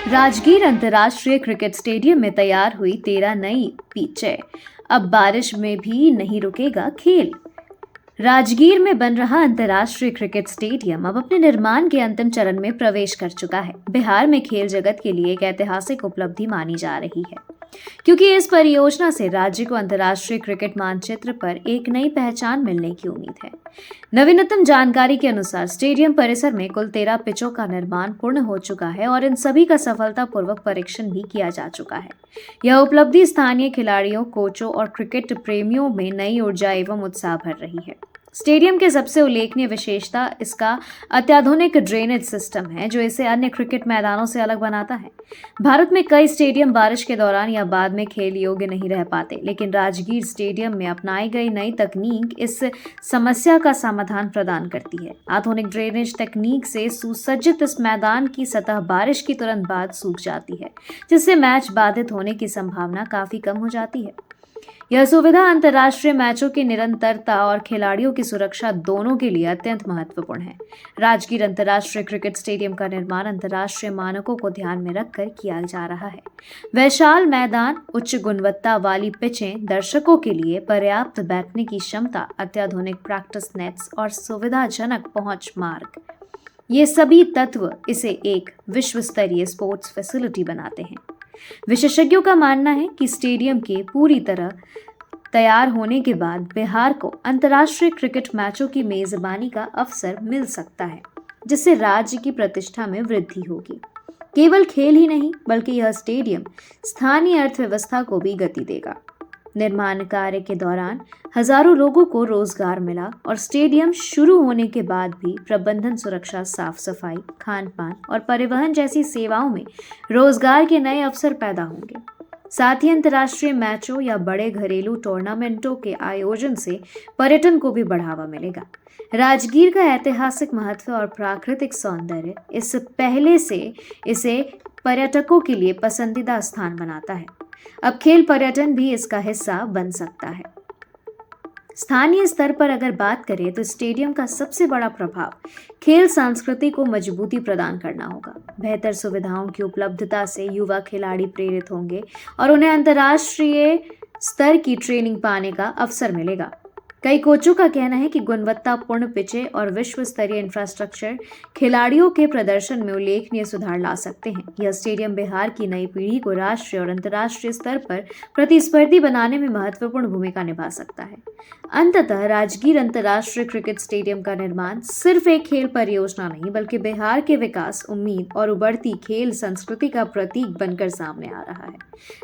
राजगीर अंतर्राष्ट्रीय cricket stadium में तैयार हुई 13 नई पिचें। अब बारिश में भी नहीं रुकेगा खेल। राजगीर में बन रहा अंतर्राष्ट्रीय क्रिकेट स्टेडियम अब अपने निर्माण के अंतिम चरण में प्रवेश कर चुका है। बिहार में खेल जगत के लिए एक ऐतिहासिक उपलब्धि मानी जा रही है, क्योंकि इस परियोजना से राज्य को अंतर्राष्ट्रीय क्रिकेट मानचित्र पर एक नई पहचान मिलने की उम्मीद है। नवीनतम जानकारी के अनुसार स्टेडियम परिसर में कुल 13 पिचों का निर्माण पूर्ण हो चुका है और इन सभी का सफलतापूर्वक परीक्षण भी किया जा चुका है। यह उपलब्धि स्थानीय खिलाड़ियों, कोचों और क्रिकेट प्रेमियों में नई ऊर्जा एवं उत्साह भर रही है। स्टेडियम के सबसे उल्लेखनीय विशेषता इसका अत्याधुनिक ड्रेनेज सिस्टम है, जो इसे अन्य क्रिकेट मैदानों से अलग बनाता है। भारत में कई स्टेडियम बारिश के दौरान या बाद में खेल योग्य नहीं रह पाते, लेकिन राजगीर स्टेडियम में अपनाई गई नई तकनीक इस समस्या का समाधान प्रदान करती है। आधुनिक ड्रेनेज तकनीक से सुसज्जित इस मैदान की सतह बारिश की तुरंत बाद सूख जाती है, जिससे मैच बाधित होने की संभावना काफी कम हो जाती है। यह सुविधा अंतर्राष्ट्रीय मैचों की निरंतरता और खिलाड़ियों की सुरक्षा दोनों के लिए अत्यंत महत्वपूर्ण है। राजगीर अंतर्राष्ट्रीय क्रिकेट स्टेडियम का निर्माण अंतर्राष्ट्रीय मानकों को ध्यान में रखकर किया जा रहा है। विशाल मैदान, उच्च गुणवत्ता वाली पिचें, दर्शकों के लिए पर्याप्त बैठने की क्षमता, अत्याधुनिक प्रैक्टिस नेट्स और सुविधाजनक पहुंच मार्ग, ये सभी तत्व इसे एक विश्व स्तरीय स्पोर्ट्स फैसिलिटी बनाते हैं। विशेषज्ञों का मानना है कि स्टेडियम के पूरी तरह तैयार होने के बाद बिहार को अंतर्राष्ट्रीय क्रिकेट मैचों की मेजबानी का अवसर मिल सकता है, जिससे राज्य की प्रतिष्ठा में वृद्धि होगी। केवल खेल ही नहीं, बल्कि यह स्टेडियम स्थानीय अर्थव्यवस्था को भी गति देगा। निर्माण कार्य के दौरान हजारों लोगों को रोजगार मिला और स्टेडियम शुरू होने के बाद भी प्रबंधन, सुरक्षा, साफ सफाई, खान पान और परिवहन जैसी सेवाओं में रोजगार के नए अवसर पैदा होंगे। साथ ही अंतर्राष्ट्रीय मैचों या बड़े घरेलू टूर्नामेंटों के आयोजन से पर्यटन को भी बढ़ावा मिलेगा। राजगीर का ऐतिहासिक महत्व और प्राकृतिक सौंदर्य इस पहले से इसे पर्यटकों के लिए पसंदीदा स्थान बनाता है। अब खेल पर्यटन भी इसका हिस्सा बन सकता है। स्थानीय स्तर पर अगर बात करें तो स्टेडियम का सबसे बड़ा प्रभाव खेल संस्कृति को मजबूती प्रदान करना होगा। बेहतर सुविधाओं की उपलब्धता से युवा खिलाड़ी प्रेरित होंगे और उन्हें अंतर्राष्ट्रीय स्तर की ट्रेनिंग पाने का अवसर मिलेगा। कई कोचों का कहना है कि गुणवत्तापूर्ण पिचें और विश्व स्तरीय इंफ्रास्ट्रक्चर खिलाड़ियों के प्रदर्शन में उल्लेखनीय सुधार ला सकते हैं। यह स्टेडियम बिहार की नई पीढ़ी को राष्ट्रीय और अंतर्राष्ट्रीय स्तर पर प्रतिस्पर्धी बनाने में महत्वपूर्ण भूमिका निभा सकता है। अंततः राजगीर अंतर्राष्ट्रीय क्रिकेट स्टेडियम का निर्माण सिर्फ एक खेल परियोजना नहीं, बल्कि बिहार के विकास, उम्मीद और उभरती खेल संस्कृति का प्रतीक बनकर सामने आ रहा है।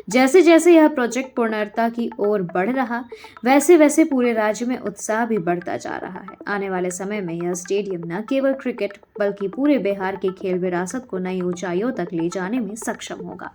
जैसे जैसे यह प्रोजेक्ट पूर्णता की ओर बढ़ रहा, वैसे वैसे पूरे राज्य में उत्साह भी बढ़ता जा रहा है। आने वाले समय में यह स्टेडियम न केवल क्रिकेट, बल्कि पूरे बिहार की खेल विरासत को नई ऊंचाइयों तक ले जाने में सक्षम होगा।